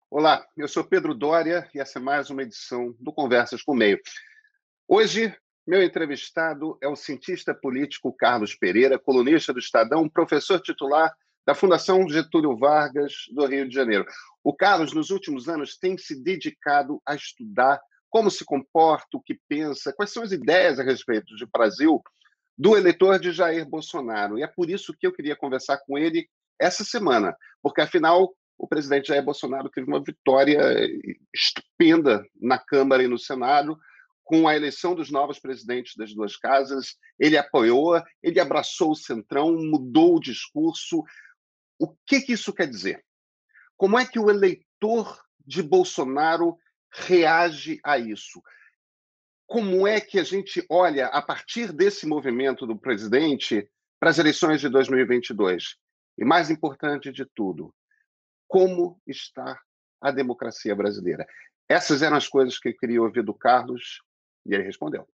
Olá, eu sou Pedro Doria e essa é mais uma edição do Conversas com o Meio. Hoje, meu entrevistado é o cientista político Carlos Pereira, colunista do Estadão, professor titular da Fundação Getúlio Vargas, do Rio de Janeiro. O Carlos, nos últimos anos, tem se dedicado a estudar como se comporta, o que pensa, quais são as ideias a respeito do Brasil do eleitor de Jair Bolsonaro. E é por isso que eu queria conversar com ele essa semana, porque, afinal, o presidente Jair Bolsonaro teve uma vitória estupenda na Câmara e no Senado, com a eleição dos novos presidentes das duas casas. Ele apoiou, ele abraçou o Centrão, mudou o discurso. O que isso quer dizer? Como é que o eleitor de Bolsonaro reage a isso? Como é que a gente olha, a partir desse movimento do presidente, para as eleições de 2022? E, mais importante de tudo, como está a democracia brasileira? Essas eram as coisas que eu queria ouvir do Carlos, e ele respondeu.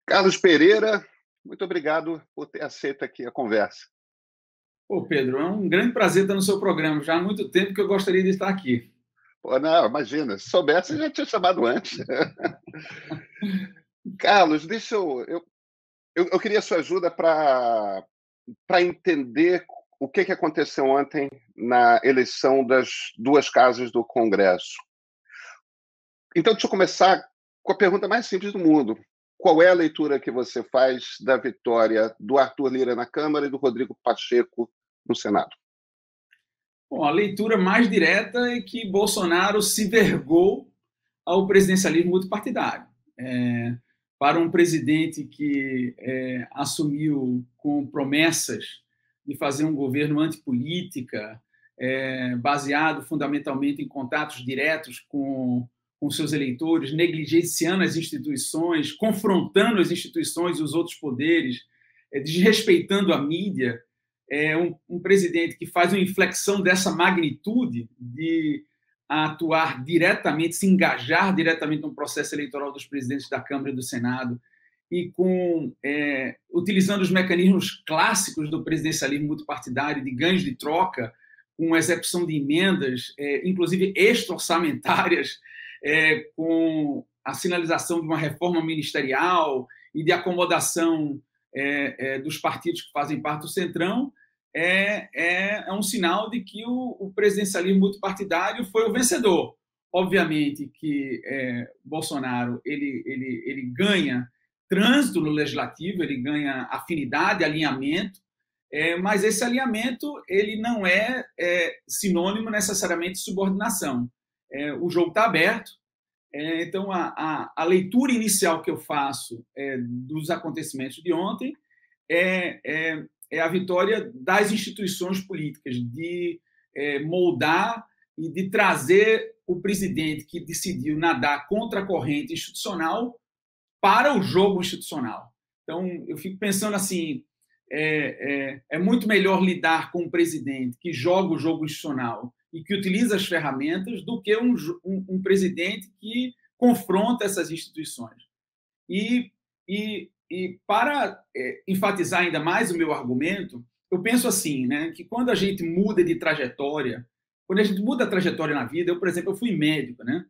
Carlos Pereira, muito obrigado por ter aceito aqui a conversa. Pô, Pedro, é um grande prazer estar no seu programa. Já há muito tempo que eu gostaria de estar aqui. Pô, não, imagina, se soubesse, eu já tinha chamado antes. Carlos, deixa eu queria a sua ajuda para entender o que aconteceu ontem na eleição das duas casas do Congresso. Então, deixa eu começar com a pergunta mais simples do mundo. Qual é a leitura que você faz da vitória do Arthur Lira na Câmara e do Rodrigo Pacheco no Senado? Bom, a leitura mais direta é que Bolsonaro se vergou ao presidencialismo multipartidário. Para um presidente que assumiu com promessas de fazer um governo antipolítica, baseado fundamentalmente em contatos diretos com seus eleitores, negligenciando as instituições, confrontando as instituições e os outros poderes, desrespeitando a mídia, um presidente que faz uma inflexão dessa magnitude de atuar diretamente, se engajar diretamente no processo eleitoral dos presidentes da Câmara e do Senado, e utilizando os mecanismos clássicos do presidencialismo multipartidário, de ganhos de troca, com execução de emendas, inclusive extra-orçamentárias, com a sinalização de uma reforma ministerial e de acomodação dos partidos que fazem parte do Centrão, é um sinal de que o presidencialismo multipartidário foi o vencedor. Obviamente que Bolsonaro ele ganha trânsito no legislativo, ele ganha afinidade, alinhamento, mas esse alinhamento ele não é sinônimo necessariamente de subordinação. O jogo está aberto, então a leitura inicial que eu faço dos acontecimentos de ontem é a vitória das instituições políticas, de moldar e de trazer o presidente que decidiu nadar contra a corrente institucional para o jogo institucional. Então, eu fico pensando assim, é muito melhor lidar com um presidente que joga o jogo institucional e que utiliza as ferramentas do que um presidente que confronta essas instituições. E para enfatizar ainda mais o meu argumento, eu penso assim, né, que quando a gente muda de trajetória, quando a gente muda a trajetória na vida, por exemplo, eu fui médico, né?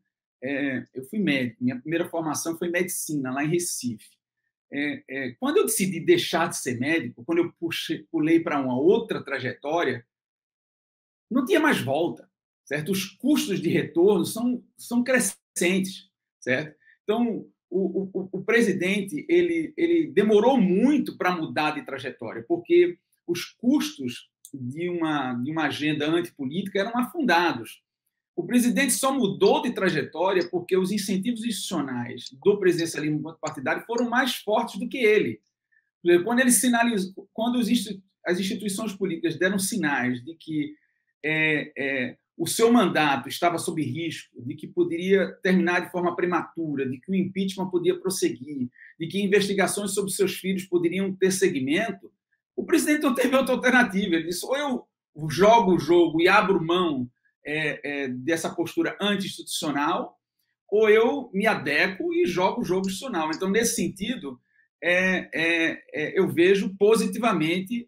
Eu fui médico, minha primeira formação foi medicina, lá em Recife. Quando eu decidi deixar de ser médico, quando eu pulei para uma outra trajetória, não tinha mais volta, certo? Os custos de retorno são crescentes, certo? Então, o presidente ele demorou muito para mudar de trajetória, porque os custos de uma agenda antipolítica eram afundados. O presidente só mudou de trajetória porque os incentivos institucionais do presidencialismo partidário foram mais fortes do que ele. Quando ele sinalizou, quando as instituições políticas deram sinais de que o seu mandato estava sob risco, de que poderia terminar de forma prematura, de que o impeachment podia prosseguir, de que investigações sobre seus filhos poderiam ter seguimento, o presidente não teve outra alternativa. Ele disse: ou eu jogo o jogo e abro mão dessa postura anti-institucional, ou eu me adequo e jogo o jogo institucional. Então, nesse sentido, eu vejo positivamente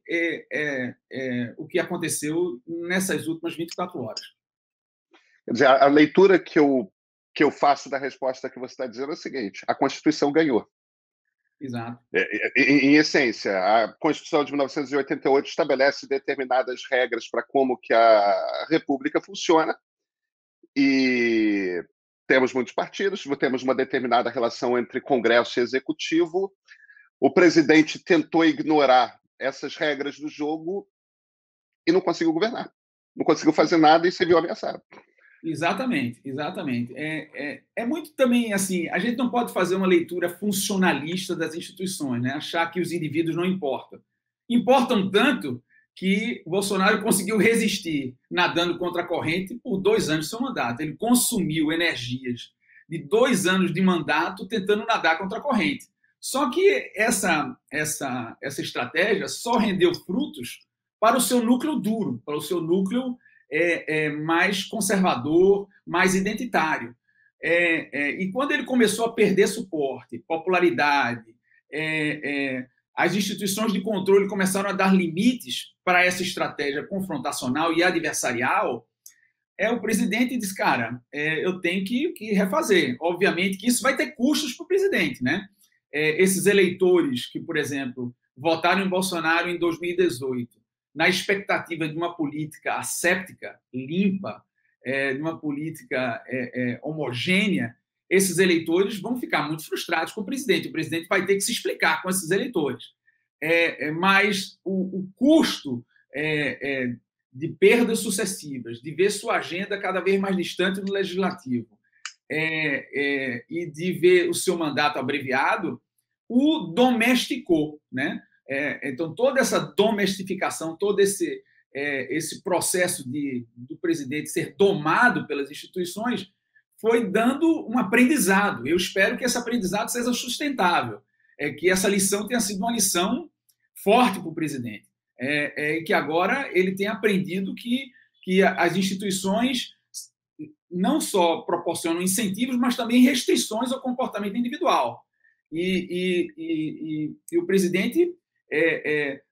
o que aconteceu nessas últimas 24 horas. Quer dizer, a leitura que eu faço da resposta que você está dizendo é a seguinte: a Constituição ganhou. Exato. Em essência, a Constituição de 1988 estabelece determinadas regras para como que a República funciona, e temos muitos partidos, temos uma determinada relação entre Congresso e Executivo. O presidente tentou ignorar essas regras do jogo e não conseguiu governar. Não conseguiu fazer nada e se viu ameaçado. Exatamente, exatamente. É muito também assim, a gente não pode fazer uma leitura funcionalista das instituições, né? Achar que os indivíduos não importam. Importam tanto que Bolsonaro conseguiu resistir nadando contra a corrente por 2 anos de seu mandato. Ele consumiu energias de 2 anos de mandato tentando nadar contra a corrente. Só que essa estratégia só rendeu frutos para o seu núcleo duro, para o seu núcleo mais conservador, mais identitário. E quando ele começou a perder suporte, popularidade, as instituições de controle começaram a dar limites para essa estratégia confrontacional e adversarial, o presidente diz, cara, eu tenho que refazer. Obviamente que isso vai ter custos para o presidente, né? Esses eleitores que, por exemplo, votaram em Bolsonaro em 2018, na expectativa de uma política asséptica, limpa, de uma política homogênea, esses eleitores vão ficar muito frustrados com o presidente. O presidente vai ter que se explicar com esses eleitores. Mas o custo de perdas sucessivas, de ver sua agenda cada vez mais distante do legislativo e de ver o seu mandato abreviado, o domesticou, né? Então, toda essa domestificação, todo esse processo do presidente ser domado pelas instituições foi dando um aprendizado. Eu espero que esse aprendizado seja sustentável, que essa lição tenha sido uma lição forte para o presidente, e que agora ele tenha aprendido que as instituições não só proporcionam incentivos, mas também restrições ao comportamento individual. E o presidente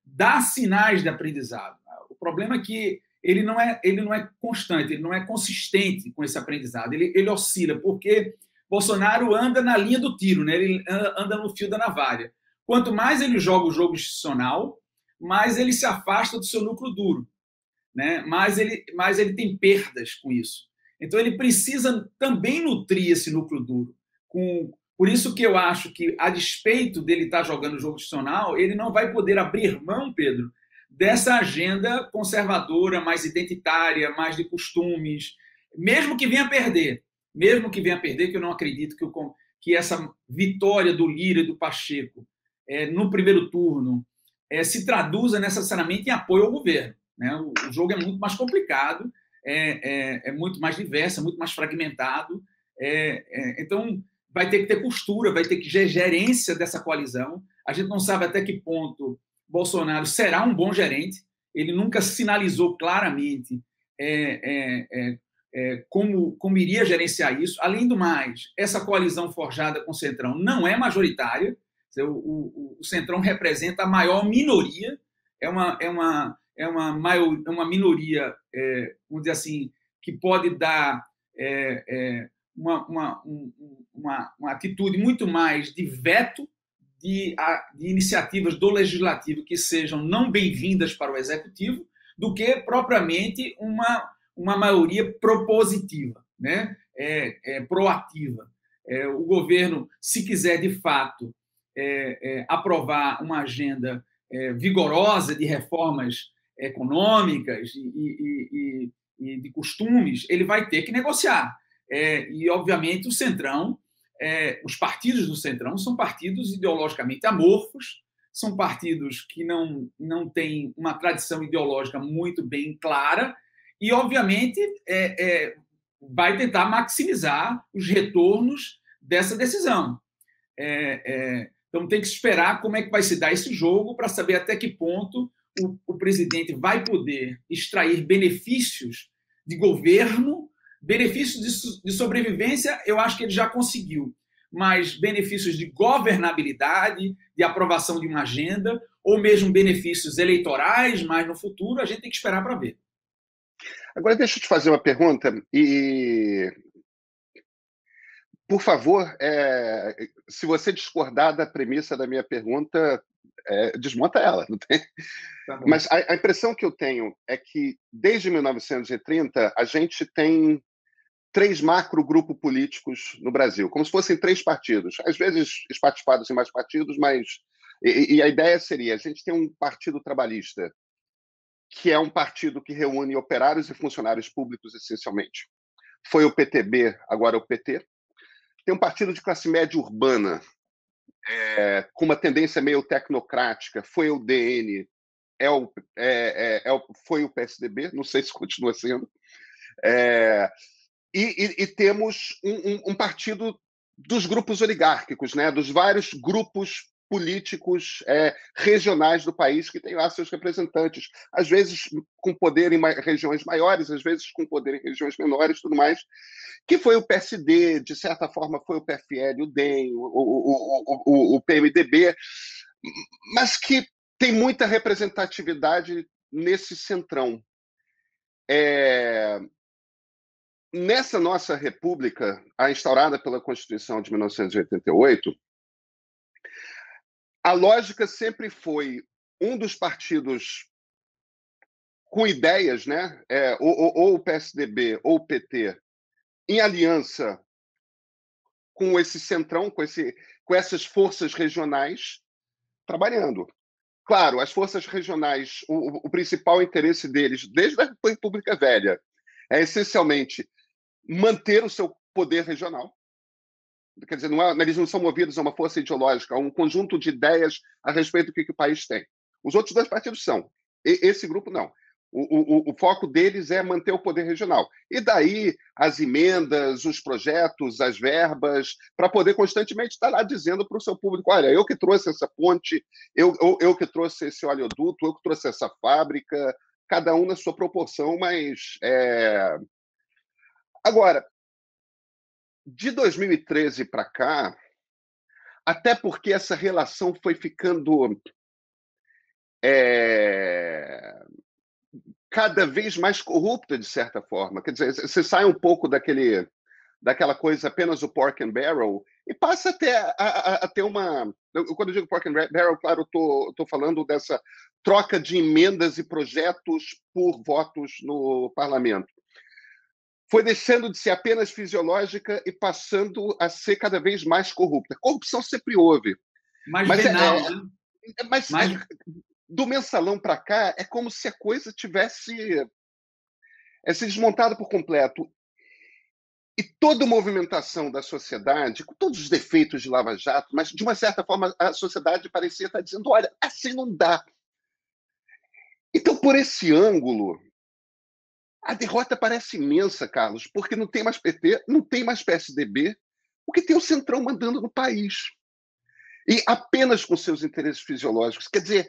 dá sinais de aprendizado. O problema é que ele não é constante, ele não é consistente com esse aprendizado. Ele oscila, porque Bolsonaro anda na linha do tiro, né? Ele anda no fio da navalha. Quanto mais ele joga o jogo institucional, mais ele se afasta do seu núcleo duro, né? Mais ele tem perdas com isso. Então, ele precisa também nutrir esse núcleo duro. Por isso que eu acho que, a despeito dele estar jogando o jogo institucional, ele não vai poder abrir mão, Pedro, dessa agenda conservadora, mais identitária, mais de costumes, mesmo que venha a perder, que eu não acredito que essa vitória do Lira e do Pacheco no primeiro turno se traduza necessariamente em apoio ao governo, né? O jogo é muito mais complicado, é muito mais diverso, é muito mais fragmentado, então vai ter que ter costura, vai ter que ter gerência dessa coalizão. A gente não sabe até que ponto Bolsonaro será um bom gerente, ele nunca sinalizou claramente como iria gerenciar isso. Além do mais, essa coalizão forjada com o Centrão não é majoritária, o Centrão representa a maior minoria, é uma minoria, vamos dizer assim, que pode dar uma atitude muito mais de veto de iniciativas do legislativo que sejam não bem-vindas para o executivo, do que propriamente uma maioria propositiva, né? Proativa. O governo, se quiser de fato aprovar uma agenda vigorosa de reformas econômicas e de costumes, ele vai ter que negociar. E, obviamente, o Centrão, os partidos do Centrão são partidos ideologicamente amorfos, são partidos que não têm uma tradição ideológica muito bem clara e, obviamente, vai tentar maximizar os retornos dessa decisão. Então, tem que esperar como é que vai se dar esse jogo para saber até que ponto o presidente vai poder extrair benefícios de governo Benefícios de sobrevivência, eu acho que ele já conseguiu, mas benefícios de governabilidade, de aprovação de uma agenda, ou mesmo benefícios eleitorais, mas no futuro a gente tem que esperar para ver. Agora, deixa eu te fazer uma pergunta, e, por favor, se você discordar da premissa da minha pergunta, desmonta ela, não tem? Tá bom. Mas a impressão que eu tenho é que, desde 1930, a gente tem 3 macro-grupos políticos no Brasil, como se fossem 3 partidos, às vezes espatifados em mais partidos, mas... E a ideia seria, a gente tem um partido trabalhista, que é um partido que reúne operários e funcionários públicos, essencialmente. Foi o PTB, agora é o PT. Tem um partido de classe média urbana, com uma tendência meio tecnocrática, foi o DN, foi o PSDB, não sei se continua sendo. E temos um partido dos grupos oligárquicos, né, dos vários grupos políticos regionais do país que têm lá seus representantes, às vezes com poder em regiões maiores, às vezes com poder em regiões menores, tudo mais, que foi o PSD, de certa forma foi o PFL, o DEM, o PMDB, mas que tem muita representatividade nesse centrão. Nessa nossa república, a instaurada pela Constituição de 1988, a lógica sempre foi um dos partidos com ideias, né, ou o PSDB ou o PT, em aliança com esse centrão, com essas forças regionais, trabalhando. Claro, as forças regionais, o principal interesse deles, desde a República Velha, é essencialmente manter o seu poder regional. Quer dizer, eles não são movidos a uma força ideológica, a um conjunto de ideias a respeito do que o país tem. Os outros 2 partidos são. Esse grupo, não. O foco deles é manter o poder regional. E daí as emendas, os projetos, as verbas, para poder constantemente estar lá dizendo para o seu público, olha, eu que trouxe essa ponte, eu que trouxe esse oleoduto, eu que trouxe essa fábrica, cada um na sua proporção, mas... Agora, de 2013 para cá, até porque essa relação foi ficando cada vez mais corrupta, de certa forma. Quer dizer, você sai um pouco daquela coisa apenas o pork and barrel e passa a ter uma... Quando eu digo pork and barrel, claro, estou falando dessa troca de emendas e projetos por votos no parlamento. Foi deixando de ser apenas fisiológica e passando a ser cada vez mais corrupta. Corrupção sempre houve. Mas venal, né? Mas do mensalão para cá, é como se a coisa tivesse se desmontado por completo. E toda a movimentação da sociedade, com todos os defeitos de Lava Jato, mas, de uma certa forma, a sociedade parecia estar dizendo, olha, assim não dá. Então, por esse ângulo, a derrota parece imensa, Carlos, porque não tem mais PT, não tem mais PSDB, o que tem o Centrão mandando no país. E apenas com seus interesses fisiológicos. Quer dizer,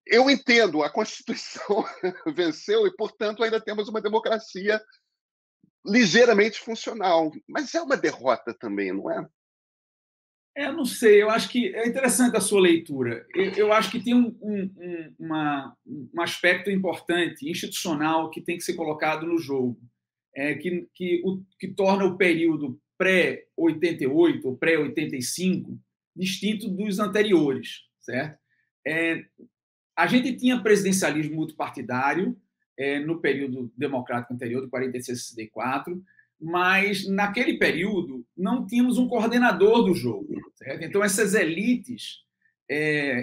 eu entendo, a Constituição venceu e, portanto, ainda temos uma democracia ligeiramente funcional. Mas é uma derrota também, não é? Eu não sei, eu acho que é interessante a sua leitura. Eu acho que tem um aspecto importante, institucional, que tem que ser colocado no jogo, que torna o período pré-88 ou pré-85 distinto dos anteriores, certo? A gente tinha presidencialismo multipartidário no período democrático anterior, de 46 a 64, mas naquele período não tínhamos um coordenador do jogo. Certo? Então, essas elites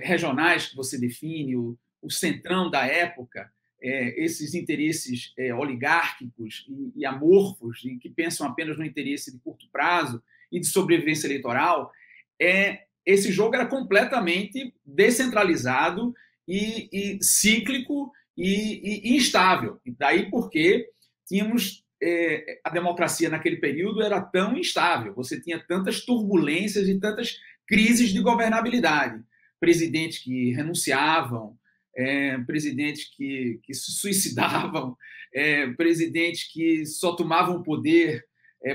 regionais que você define, o centrão da época, esses interesses oligárquicos e amorfos, e que pensam apenas no interesse de curto prazo e de sobrevivência eleitoral, esse jogo era completamente descentralizado e cíclico e instável. E daí porque tínhamos... a democracia naquele período era tão instável, você tinha tantas turbulências e tantas crises de governabilidade, presidentes que renunciavam, presidentes que se suicidavam, presidentes que só tomavam o poder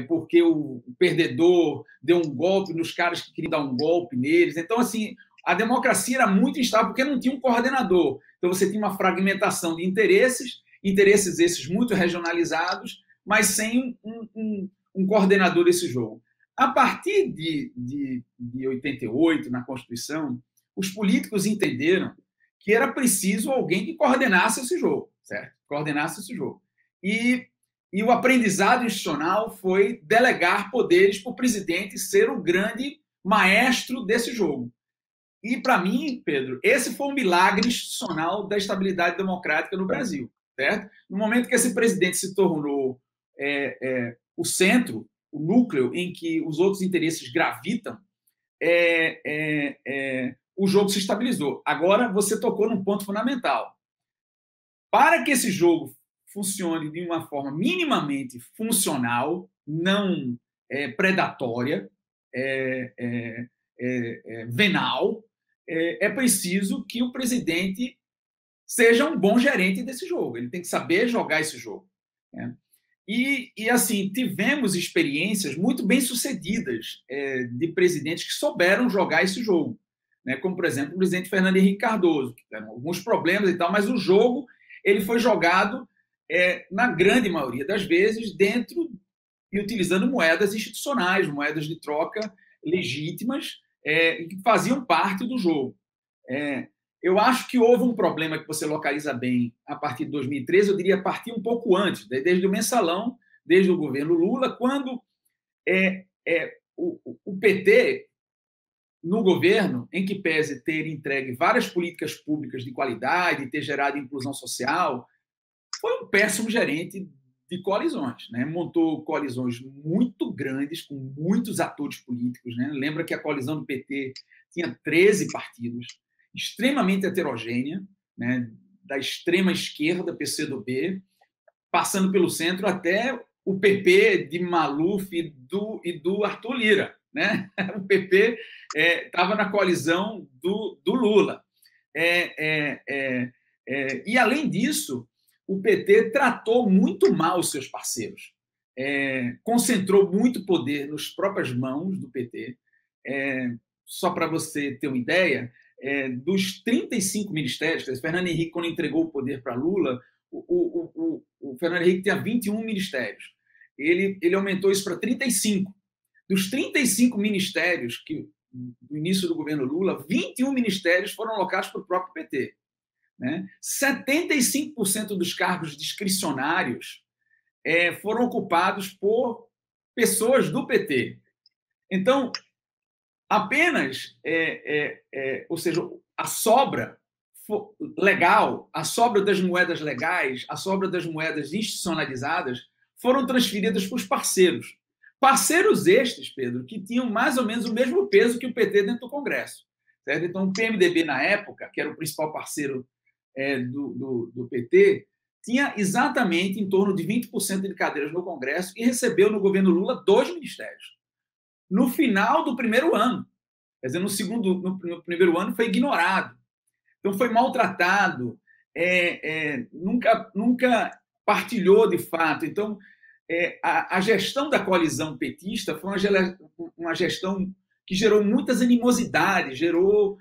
porque o perdedor deu um golpe nos caras que queriam dar um golpe neles. Então, assim, a democracia era muito instável porque não tinha um coordenador. Então, você tinha uma fragmentação de interesses esses muito regionalizados, mas sem um coordenador desse jogo. A partir de 88, na Constituição, os políticos entenderam que era preciso alguém que coordenasse esse jogo, certo? Coordenasse esse jogo. E o aprendizado institucional foi delegar poderes para o presidente ser o grande maestro desse jogo. E, para mim, Pedro, esse foi um milagre institucional da estabilidade democrática no Brasil, certo? No momento que esse presidente se tornou o centro, o núcleo em que os outros interesses gravitam, o jogo se estabilizou. Agora, você tocou num ponto fundamental. Para que esse jogo funcione de uma forma minimamente funcional, não predatória, venal, é preciso que o presidente seja um bom gerente desse jogo. Ele tem que saber jogar esse jogo. E assim, tivemos experiências muito bem-sucedidas de presidentes que souberam jogar esse jogo, né? Como, por exemplo, o presidente Fernando Henrique Cardoso, que tiveram alguns problemas e tal, mas o jogo ele foi jogado, na grande maioria das vezes, dentro e utilizando moedas institucionais, moedas de troca legítimas, que faziam parte do jogo. Eu acho que houve um problema que você localiza bem a partir de 2013, eu diria a partir um pouco antes, desde o mensalão, desde o governo Lula, quando o PT, no governo, em que pese ter entregue várias políticas públicas de qualidade, ter gerado inclusão social, foi um péssimo gerente de coalizões, né? Montou coalizões muito grandes, com muitos atores políticos, né? Lembra que a coalizão do PT tinha 13 partidos, extremamente heterogênea, né? Da extrema esquerda, PCdoB, passando pelo centro até o PP de Maluf e do Arthur Lira, né? O PP estava na coalizão do Lula. E, além disso, o PT tratou muito mal os seus parceiros, concentrou muito poder nas próprias mãos do PT. Só para você ter uma ideia, dos 35 ministérios, Fernando Henrique, quando entregou o poder para Lula, o Fernando Henrique tinha 21 ministérios. Ele aumentou isso para 35. Dos 35 ministérios do início do governo Lula, 21 ministérios foram alocados para o próprio PT. Né? 75% dos cargos discricionários foram ocupados por pessoas do PT. Então, apenas, ou seja, a sobra legal, a sobra das moedas legais, a sobra das moedas institucionalizadas foram transferidas para os parceiros. Parceiros estes, Pedro, que tinham mais ou menos o mesmo peso que o PT dentro do Congresso. Certo? Então, o PMDB, na época, que era o principal parceiro do PT, tinha exatamente em torno de 20% de cadeiras no Congresso e recebeu no governo Lula 2 ministérios. No final do primeiro ano, quer dizer, no primeiro ano foi ignorado. Então, foi maltratado, nunca partilhou de fato. Então, a gestão da coalizão petista foi uma gestão que gerou muitas animosidades, gerou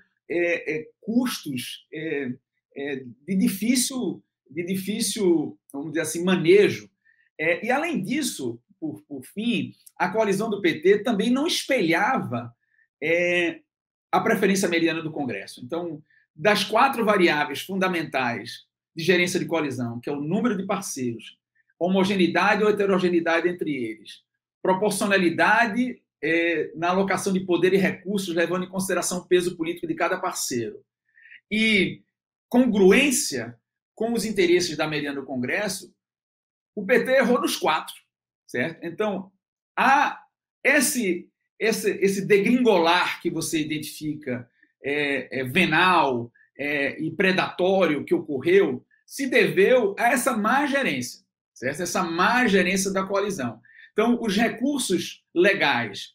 custos de difícil, vamos dizer assim, manejo. E, além disso, por fim, a coalizão do PT também não espelhava a preferência mediana do Congresso. Então, das 4 variáveis fundamentais de gerência de coalizão, que é o número de parceiros, homogeneidade ou heterogeneidade entre eles, proporcionalidade na alocação de poder e recursos, levando em consideração o peso político de cada parceiro, e congruência com os interesses da mediana do Congresso, o PT errou nos 4, certo? Então, há esse degringolar que você identifica venal e predatório que ocorreu se deveu a essa má gerência, certo? Essa má gerência da coalizão. Então, os recursos legais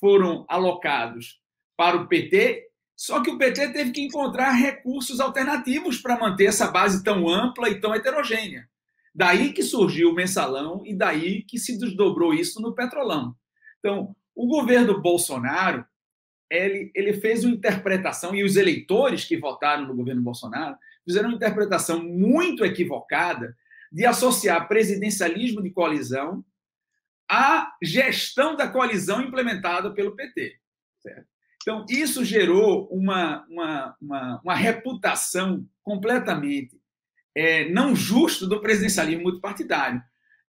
foram alocados para o PT, Só que o PT teve que encontrar recursos alternativos para manter essa base tão ampla e tão heterogênea. Daí que surgiu o Mensalão e daí que se desdobrou isso no Petrolão. Então, o governo Bolsonaro, ele fez uma interpretação, e os eleitores que votaram no governo Bolsonaro fizeram uma interpretação muito equivocada de associar presidencialismo de coalizão à gestão da coalizão implementada pelo PT. Certo? Então, isso gerou uma reputação completamente não justa do presidencialismo multipartidário,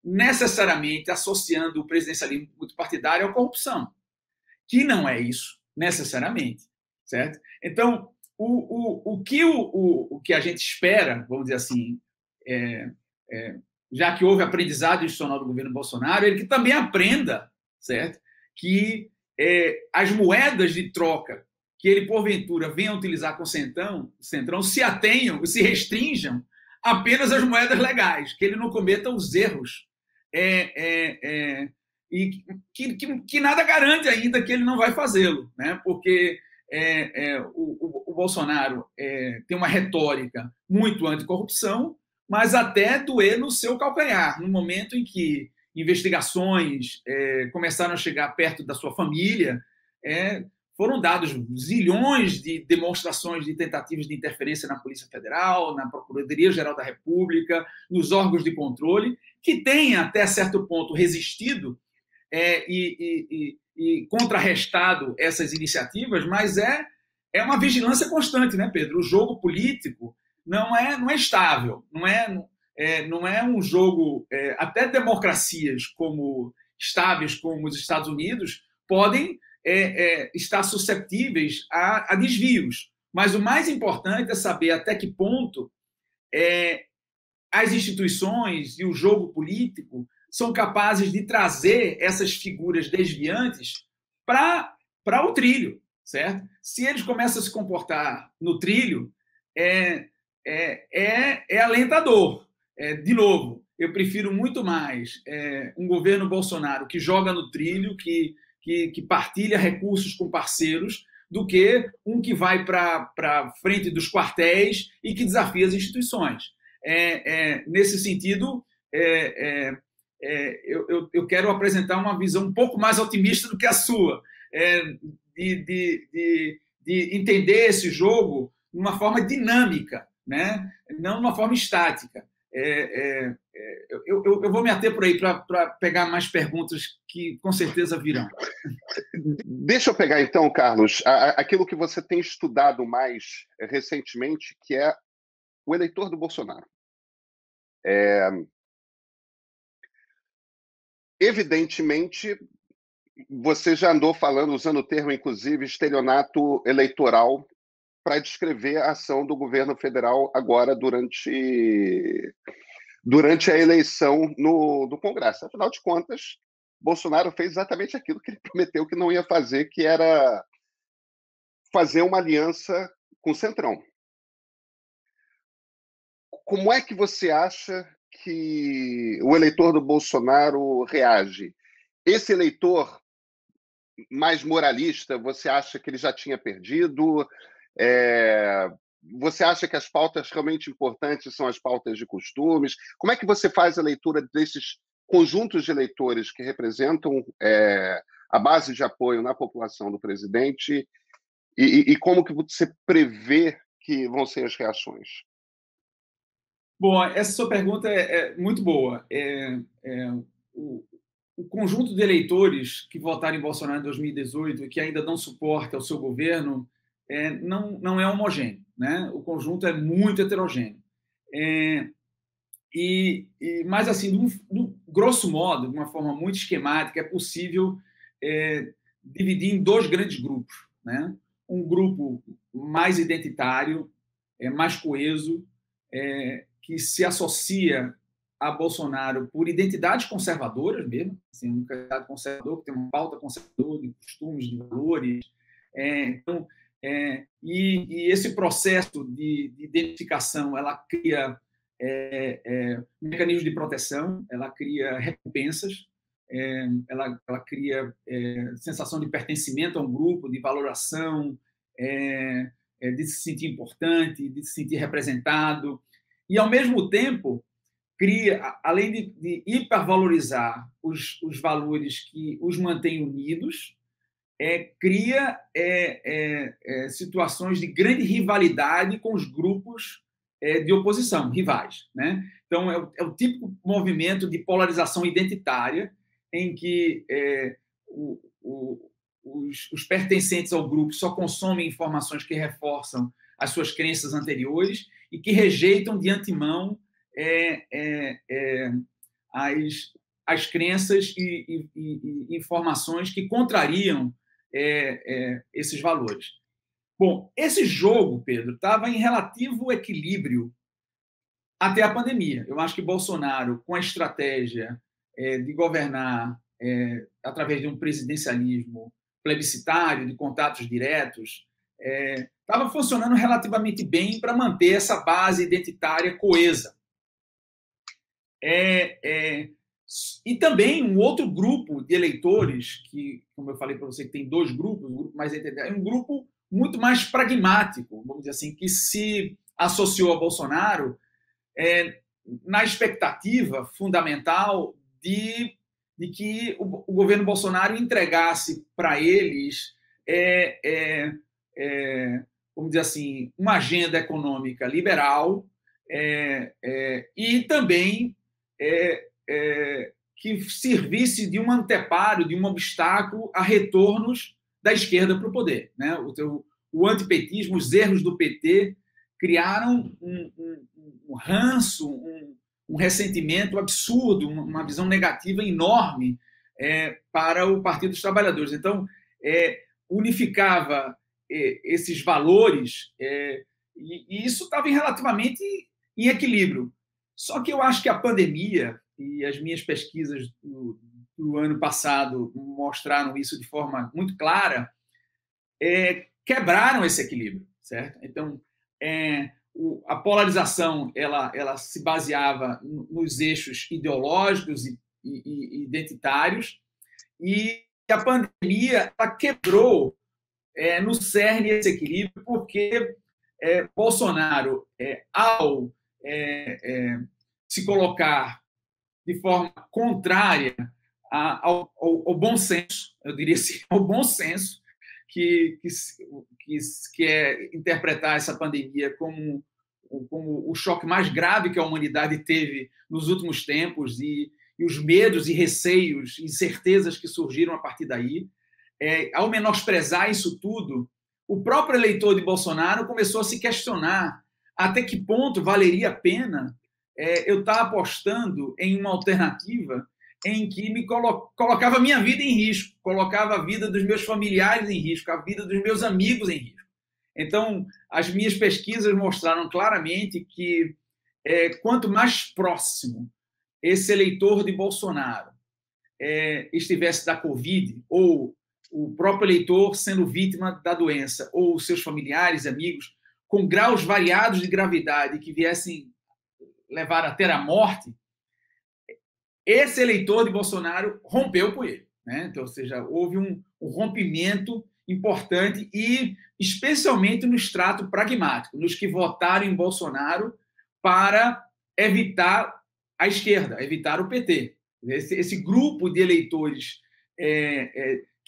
necessariamente associando o presidencialismo multipartidário à corrupção, que não é isso, necessariamente. Certo? Então, o que a gente espera, vamos dizer assim, já que houve aprendizado institucional do governo Bolsonaro, ele que também aprenda, certo? Que as moedas de troca que ele, porventura, venha a utilizar com o Centrão se atenham, se restringam apenas às moedas legais, que ele não cometa os erros. E que nada garante ainda que ele não vai fazê-lo, né? Porque o Bolsonaro tem uma retórica muito anticorrupção, mas até doer no seu calcanhar, no momento em que investigações começaram a chegar perto da sua família, foram dados zilhões de demonstrações de tentativas de interferência na Polícia Federal, na Procuradoria-Geral da República, nos órgãos de controle, que têm, até certo ponto, resistido e contrarrestado essas iniciativas, mas é uma vigilância constante, né, Pedro? O jogo político não é estável, não é um jogo. Até democracias estáveis como os Estados Unidos podem estar susceptíveis a desvios. Mas o mais importante é saber até que ponto as instituições e o jogo político são capazes de trazer essas figuras desviantes para o trilho, certo? Se eles começam a se comportar no trilho, é alentador. De novo, eu prefiro muito mais um governo Bolsonaro que joga no trilho, que partilha recursos com parceiros, do que um que vai para frente dos quartéis e que desafia as instituições. Nesse sentido, eu quero apresentar uma visão um pouco mais otimista do que a sua, de entender esse jogo de uma forma dinâmica, né? Não de uma forma estática. Eu vou me ater por aí para pegar mais perguntas que com certeza virão. Deixa eu pegar então, Carlos, aquilo que você tem estudado mais recentemente, que é o eleitor do Bolsonaro. Evidentemente, você já andou falando, usando o termo, inclusive, estelionato eleitoral, para descrever a ação do governo federal agora durante a eleição do Congresso. Afinal de contas, Bolsonaro fez exatamente aquilo que ele prometeu que não ia fazer, que era fazer uma aliança com o Centrão. Como é que você acha que o eleitor do Bolsonaro reage? Esse eleitor mais moralista, você acha que ele já tinha perdido? Você acha que as pautas realmente importantes são as pautas de costumes? Como é que você faz a leitura desses conjuntos de eleitores que representam a base de apoio na população do presidente e como que você prevê que vão ser as reações? Bom, essa sua pergunta é muito boa. O conjunto de eleitores que votaram em Bolsonaro em 2018 e que ainda dão suporte ao seu governo não é homogêneo, né? O conjunto é muito heterogêneo. Mas, assim, grosso modo, de uma forma muito esquemática, é possível dividir em dois grandes grupos, né? Um grupo mais identitário, mais coeso, que se associa a Bolsonaro por identidades conservadoras mesmo, assim, um candidato conservador que tem uma pauta conservadora de costumes, de valores. Então, e esse processo de identificação, ela cria mecanismos de proteção, ela cria recompensas, ela cria sensação de pertencimento a um grupo, de valoração, de se sentir importante, de se sentir representado, e, ao mesmo tempo, cria, além de hipervalorizar os valores que os mantêm unidos, cria situações de grande rivalidade com os grupos de oposição, rivais, né? Então, é o típico movimento de polarização identitária em que os pertencentes ao grupo só consomem informações que reforçam as suas crenças anteriores e que rejeitam de antemão as crenças e informações que contrariam esses valores. Bom, esse jogo, Pedro, estava em relativo equilíbrio até a pandemia. Eu acho que Bolsonaro, com a estratégia de governar através de um presidencialismo plebiscitário, de contatos diretos, estava funcionando relativamente bem para manter essa base identitária coesa. E também um outro grupo de eleitores, que, como eu falei para você, que tem dois grupos, um grupo mais identitário, um grupo muito mais pragmático, vamos dizer assim, que se associou a Bolsonaro na expectativa fundamental de que o governo Bolsonaro entregasse para eles, vamos dizer assim, uma agenda econômica liberal e também que servisse de um anteparo, de um obstáculo a retornos da esquerda para o poder, né? O antipetismo, os erros do PT criaram um ranço, um ressentimento absurdo, uma visão negativa enorme para o Partido dos Trabalhadores. Então, unificava esses valores e isso estava relativamente em equilíbrio. Só que eu acho que a pandemia, e as minhas pesquisas do ano passado mostraram isso de forma muito clara, quebraram esse equilíbrio, certo? Então, a polarização ela se baseava nos eixos ideológicos e identitários, e a pandemia ela quebrou no cerne esse equilíbrio, porque Bolsonaro, ao se colocar de forma contrária ao bom senso, eu diria assim, ao bom senso, que é interpretar essa pandemia como o choque mais grave que a humanidade teve nos últimos tempos e os medos e receios, incertezas que surgiram a partir daí. Ao menosprezar isso tudo, o próprio eleitor de Bolsonaro começou a se questionar até que ponto valeria a pena eu estar apostando em uma alternativa em que me colocava a minha vida em risco, colocava a vida dos meus familiares em risco, a vida dos meus amigos em risco. Então, as minhas pesquisas mostraram claramente que quanto mais próximo esse eleitor de Bolsonaro estivesse da Covid, ou o próprio eleitor sendo vítima da doença, ou seus familiares, amigos, com graus variados de gravidade que viessem levar até a morte, esse eleitor de Bolsonaro rompeu com ele, né? Então, ou seja, houve um rompimento importante e especialmente no extrato pragmático, nos que votaram em Bolsonaro para evitar a esquerda, evitar o PT. Esse grupo de eleitores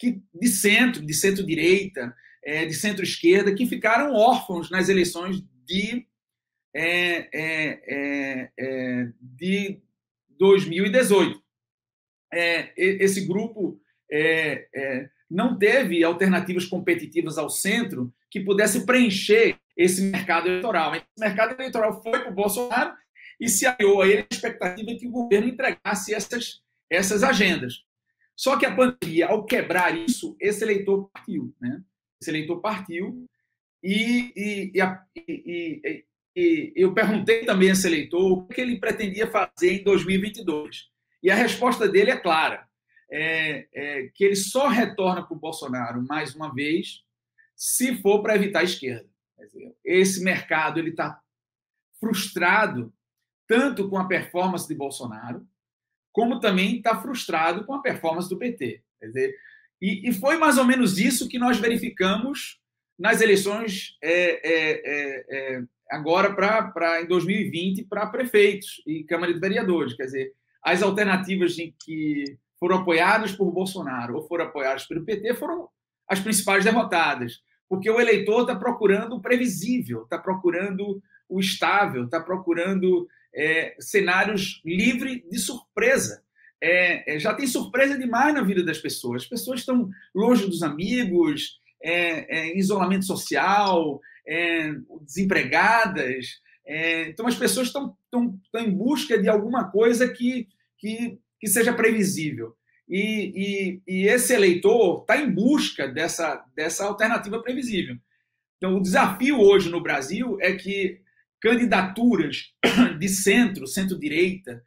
de centro-direita, de centro-esquerda, que ficaram órfãos nas eleições de 2018. Esse grupo não teve alternativas competitivas ao centro que pudesse preencher esse mercado eleitoral. Esse mercado eleitoral foi para o Bolsonaro e se aliou a ele a expectativa de que o governo entregasse essas agendas. Só que a pandemia, ao quebrar isso, esse eleitor partiu, né? Esse eleitor partiu e eu perguntei também a esse eleitor o que ele pretendia fazer em 2022. E a resposta dele é clara, que ele só retorna para o Bolsonaro, mais uma vez, se for para evitar a esquerda. Quer dizer, esse mercado está frustrado tanto com a performance de Bolsonaro, como também está frustrado com a performance do PT. Quer dizer, e foi mais ou menos isso que nós verificamos nas eleições agora em 2020 para prefeitos e Câmara de Vereadores. Quer dizer, as alternativas em que foram apoiadas por Bolsonaro ou foram apoiadas pelo PT foram as principais derrotadas, porque o eleitor está procurando o previsível, está procurando o estável, está procurando cenários livres de surpresa. Já tem surpresa demais na vida das pessoas. As pessoas estão longe dos amigos, em isolamento social, desempregadas. Então, as pessoas estão em busca de alguma coisa que seja previsível. E esse eleitor está em busca dessa alternativa previsível. Então, o desafio hoje no Brasil é que candidaturas de centro-direita,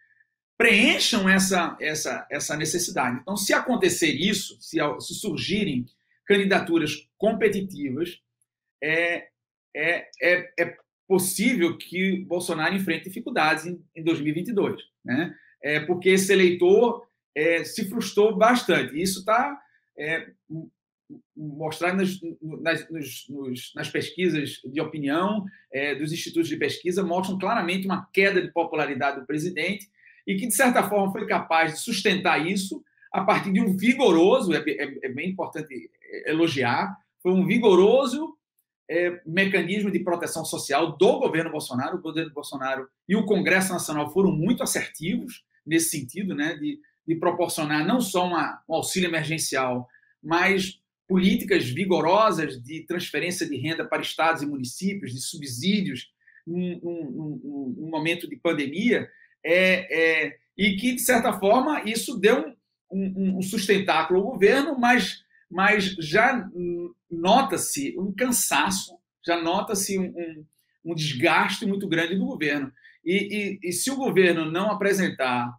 preencham essa necessidade. Então, se acontecer isso, se surgirem candidaturas competitivas, é possível que Bolsonaro enfrente dificuldades em 2022, né? Porque esse eleitor se frustrou bastante. Isso está mostrado nas pesquisas de opinião dos institutos de pesquisa, mostram claramente uma queda de popularidade do presidente e que, de certa forma, foi capaz de sustentar isso a partir de um vigoroso, é bem importante elogiar, foi um vigoroso mecanismo de proteção social do governo Bolsonaro. O governo Bolsonaro e o Congresso Nacional foram muito assertivos nesse sentido, né, de proporcionar não só um auxílio emergencial, mas políticas vigorosas de transferência de renda para estados e municípios, de subsídios num momento de pandemia, e que, de certa forma, isso deu um sustentáculo ao governo, mas já nota-se um cansaço, já nota-se um desgaste muito grande do governo. E se o governo não apresentar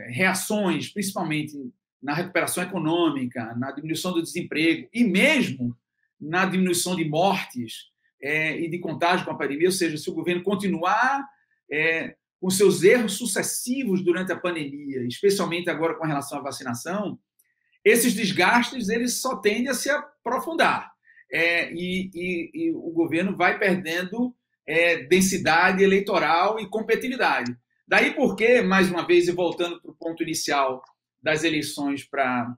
reações, principalmente na recuperação econômica, na diminuição do desemprego e mesmo na diminuição de mortes e de contágio com a pandemia, ou seja, se o governo continuar com seus erros sucessivos durante a pandemia, especialmente agora com relação à vacinação, esses desgastes eles só tendem a se aprofundar e o governo vai perdendo densidade eleitoral e competitividade. Daí porque, mais uma vez, e voltando para o ponto inicial das eleições para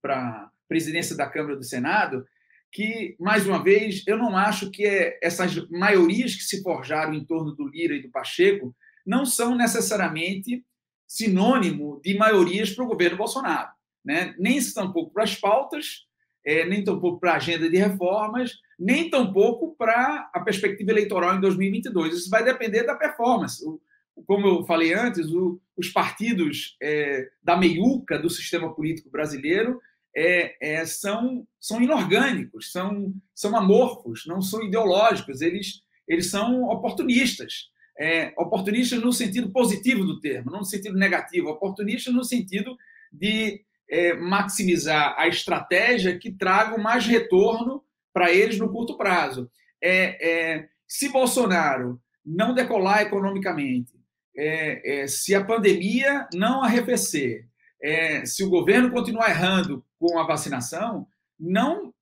a presidência da Câmara e do Senado, que, mais uma vez, eu não acho que essas maiorias que se forjaram em torno do Lira e do Pacheco não são necessariamente sinônimo de maiorias para o governo Bolsonaro, né? Nem tampouco para as pautas, nem tampouco para a agenda de reformas, nem tampouco para a perspectiva eleitoral em 2022. Isso vai depender da performance. Como eu falei antes, os partidos da meiuca do sistema político brasileiro são inorgânicos, são amorfos, não são ideológicos, eles são oportunistas. Oportunistas no sentido positivo do termo, não no sentido negativo, oportunistas no sentido de maximizar a estratégia que traga mais retorno para eles no curto prazo. Se Bolsonaro não decolar economicamente, se a pandemia não arrefecer, se o governo continuar errando com a vacinação, não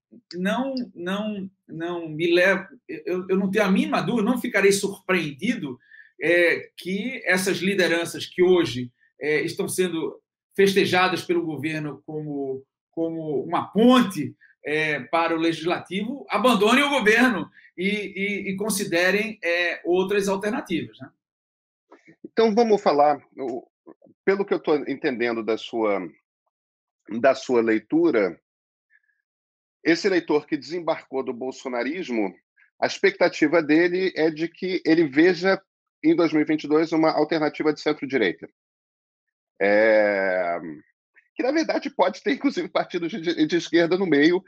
me leva, eu não tenho a mínima dúvida, não ficarei surpreendido que essas lideranças que hoje estão sendo festejadas pelo governo como uma ponte para o legislativo, abandonem o governo e considerem outras alternativas, né? Então, vamos falar, pelo que eu estou entendendo da sua leitura, esse eleitor que desembarcou do bolsonarismo, a expectativa dele é de que ele veja em 2022 uma alternativa de centro-direita. Que, na verdade, pode ter, inclusive, partidos de esquerda no meio,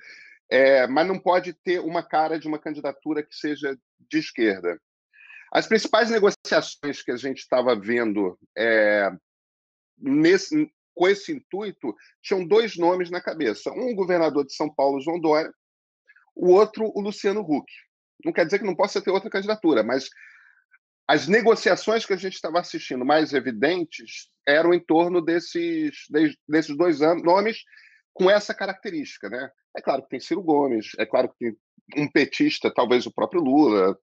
mas não pode ter uma cara de uma candidatura que seja de esquerda. As principais negociações que a gente estava vendo com esse intuito tinham dois nomes na cabeça. Um, o governador de São Paulo, João Dória, o outro, o Luciano Huck. Não quer dizer que não possa ter outra candidatura, mas as negociações que a gente estava assistindo mais evidentes eram em torno desses dois nomes com essa característica, né? É claro que tem Ciro Gomes, é claro que tem um petista, talvez o próprio Lula,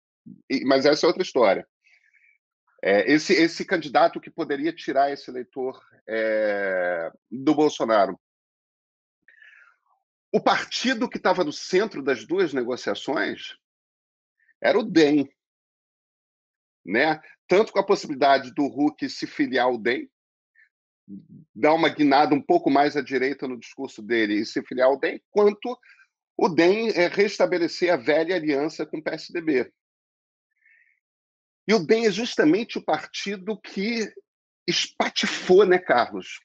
mas essa é outra história. Esse candidato que poderia tirar esse eleitor do Bolsonaro. O partido que estava no centro das duas negociações era o DEM, né? Tanto com a possibilidade do Huck se filiar ao DEM, dar uma guinada um pouco mais à direita no discurso dele e se filiar ao DEM, quanto o DEM restabelecer a velha aliança com o PSDB. E o DEM é justamente o partido que espatifou, né, Carlos?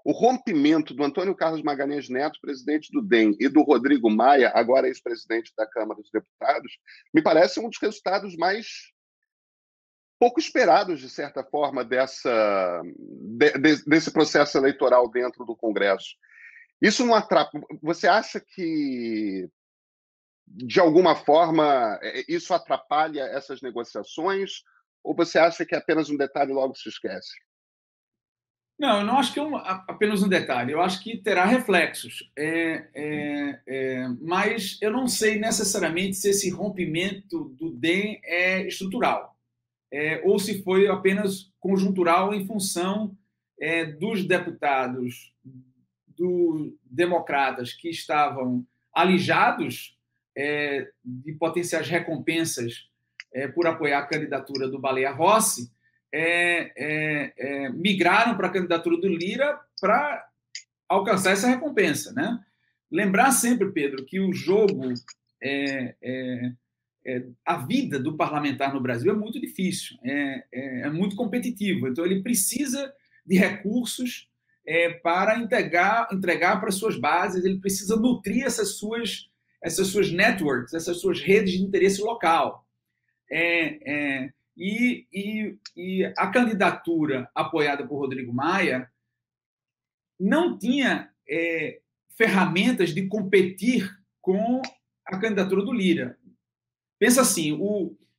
O rompimento do Antônio Carlos Magalhães Neto, presidente do DEM, e do Rodrigo Maia, agora ex-presidente da Câmara dos Deputados, me parece um dos resultados mais pouco esperados, de certa forma, desse processo eleitoral dentro do Congresso. Isso não atrapalha. Você acha que, de alguma forma, isso atrapalha essas negociações? Ou você acha que é apenas um detalhe e logo se esquece? Não, eu não acho que é apenas um detalhe. Eu acho que terá reflexos. Mas eu não sei necessariamente se esse rompimento do DEM é estrutural, ou se foi apenas conjuntural em função dos deputados democratas que estavam alijados de potenciais recompensas por apoiar a candidatura do Baleia Rossi, migraram para a candidatura do Lira para alcançar essa recompensa, né? Lembrar sempre, Pedro, que o jogo, a vida do parlamentar no Brasil é muito difícil, é muito competitivo. Então, ele precisa de recursos para entregar para suas bases, ele precisa nutrir essas suas networks, essas suas redes de interesse local. E a candidatura apoiada por Rodrigo Maia não tinha ferramentas de competir com a candidatura do Lira. Pensa assim,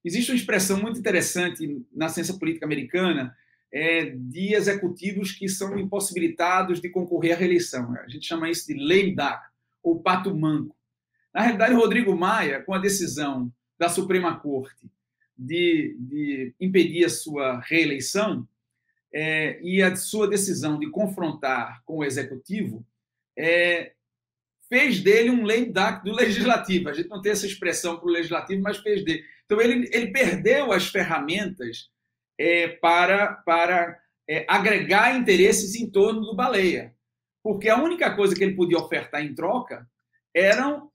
existe uma expressão muito interessante na ciência política americana de executivos que são impossibilitados de concorrer à reeleição. A gente chama isso de lame duck, ou pato manco. Na realidade, Rodrigo Maia, com a decisão da Suprema Corte de impedir a sua reeleição e a sua decisão de confrontar com o Executivo, fez dele um lame duck do Legislativo. A gente não tem essa expressão para o Legislativo, mas fez dele. Então, ele perdeu as ferramentas para agregar interesses em torno do Baleia, porque a única coisa que ele podia ofertar em troca eram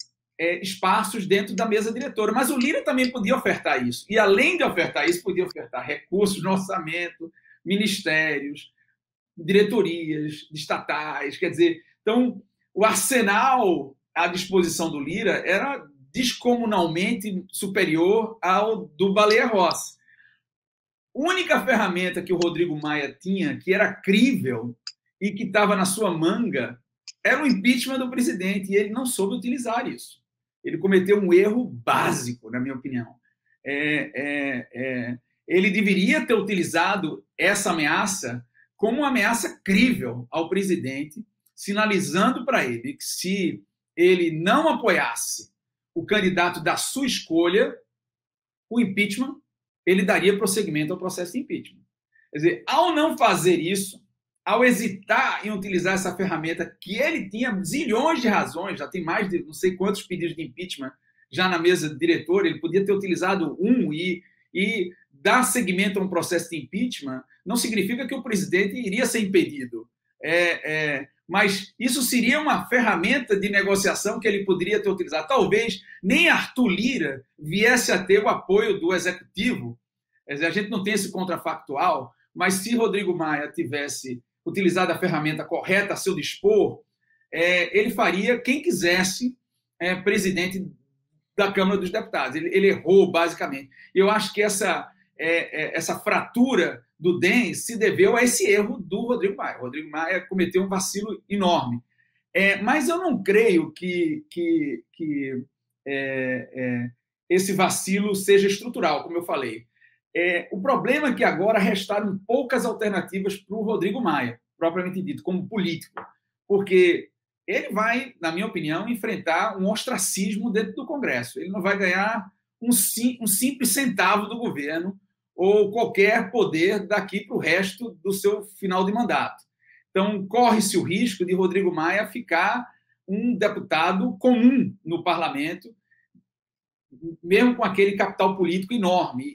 espaços dentro da mesa diretora. Mas o Lira também podia ofertar isso. E, além de ofertar isso, podia ofertar recursos no orçamento, ministérios, diretorias estatais. Quer dizer, então, o arsenal à disposição do Lira era descomunalmente superior ao do Baleia Rossi. A única ferramenta que o Rodrigo Maia tinha, que era crível e que estava na sua manga, era o impeachment do presidente, e ele não soube utilizar isso. Ele cometeu um erro básico, na minha opinião. Ele deveria ter utilizado essa ameaça como uma ameaça crível ao presidente, sinalizando para ele que, se ele não apoiasse o candidato da sua escolha, o impeachment, ele daria prosseguimento ao processo de impeachment. Quer dizer, ao não fazer isso, ao hesitar em utilizar essa ferramenta, que ele tinha zilhões de razões, já tem mais de não sei quantos pedidos de impeachment já na mesa diretora, ele podia ter utilizado e dar seguimento a um processo de impeachment, não significa que o presidente iria ser impedido. Mas isso seria uma ferramenta de negociação que ele poderia ter utilizado. Talvez nem Arthur Lira viesse a ter o apoio do Executivo. Quer dizer, a gente não tem esse contrafactual, mas se Rodrigo Maia tivesse utilizado a ferramenta correta a seu dispor, ele faria quem quisesse presidente da Câmara dos Deputados. Ele errou, basicamente. Eu acho que essa fratura do DEM se deveu a esse erro do Rodrigo Maia. O Rodrigo Maia cometeu um vacilo enorme. Mas eu não creio que esse vacilo seja estrutural, como eu falei. O problema é que agora restaram poucas alternativas para o Rodrigo Maia, propriamente dito, como político, porque ele vai, na minha opinião, enfrentar um ostracismo dentro do Congresso. Ele não vai ganhar um simples centavo do governo ou qualquer poder daqui para o resto do seu final de mandato. Então, corre-se o risco de Rodrigo Maia ficar um deputado comum no parlamento, mesmo com aquele capital político enorme.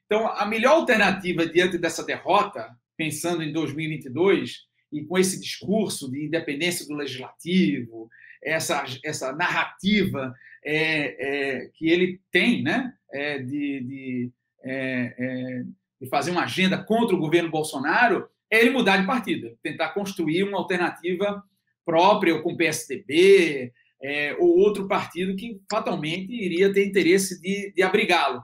Então, a melhor alternativa diante dessa derrota, pensando em 2022, e com esse discurso de independência do legislativo, essa narrativa que ele tem, né, de fazer uma agenda contra o governo Bolsonaro, é ele mudar de partido, tentar construir uma alternativa própria, ou com o PSDB, ou outro partido que fatalmente iria ter interesse de abrigá-lo.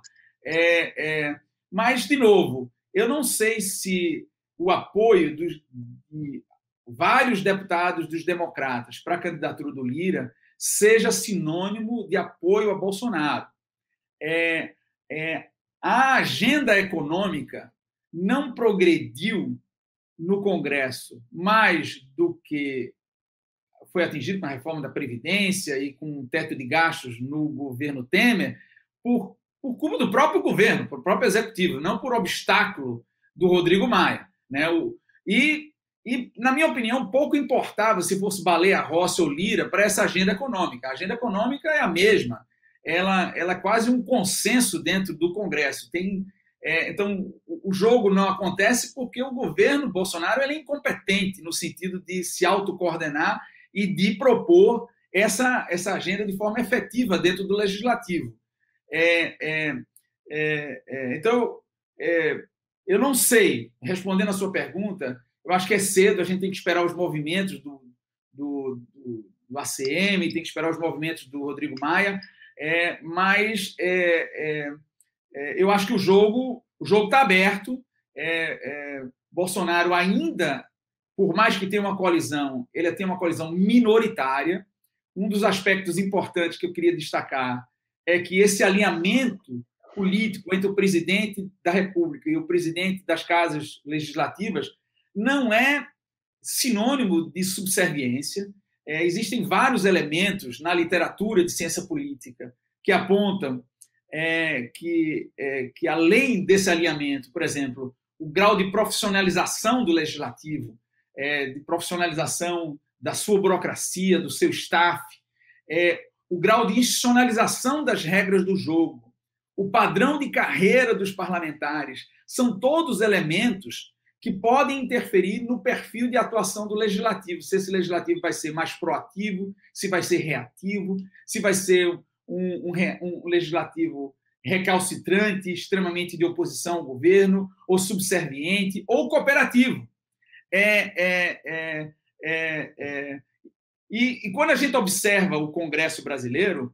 Mas, de novo, eu não sei se o apoio de vários deputados dos democratas para a candidatura do Lira seja sinônimo de apoio a Bolsonaro. A agenda econômica não progrediu no Congresso mais do que foi atingido com a reforma da Previdência e com o teto de gastos no governo Temer, por culpa do próprio governo, do próprio executivo, não por obstáculo do Rodrigo Maia, né? E, na minha opinião, pouco importava se fosse Baleia Rossi ou Lira para essa agenda econômica. A agenda econômica é a mesma. Ela é quase um consenso dentro do Congresso. Então, o jogo não acontece porque o governo Bolsonaro é incompetente no sentido de se autocoordenar e de propor essa agenda de forma efetiva dentro do legislativo. Então, eu não sei, respondendo a sua pergunta, eu acho que é cedo, a gente tem que esperar os movimentos do ACM, tem que esperar os movimentos do Rodrigo Maia, mas eu acho que o jogo está aberto. Bolsonaro ainda, por mais que tenha uma coalizão, ele tem uma coalizão minoritária. Um dos aspectos importantes que eu queria destacar é que esse alinhamento político entre o presidente da República e o presidente das casas legislativas não é sinônimo de subserviência. Existem vários elementos na literatura de ciência política que apontam que além desse alinhamento, por exemplo, o grau de profissionalização do legislativo, de profissionalização da sua burocracia, do seu staff, o grau de institucionalização das regras do jogo, o padrão de carreira dos parlamentares, são todos elementos que podem interferir no perfil de atuação do legislativo, se esse legislativo vai ser mais proativo, se vai ser reativo, se vai ser um legislativo recalcitrante, extremamente de oposição ao governo, ou subserviente, ou cooperativo. E quando a gente observa o Congresso brasileiro,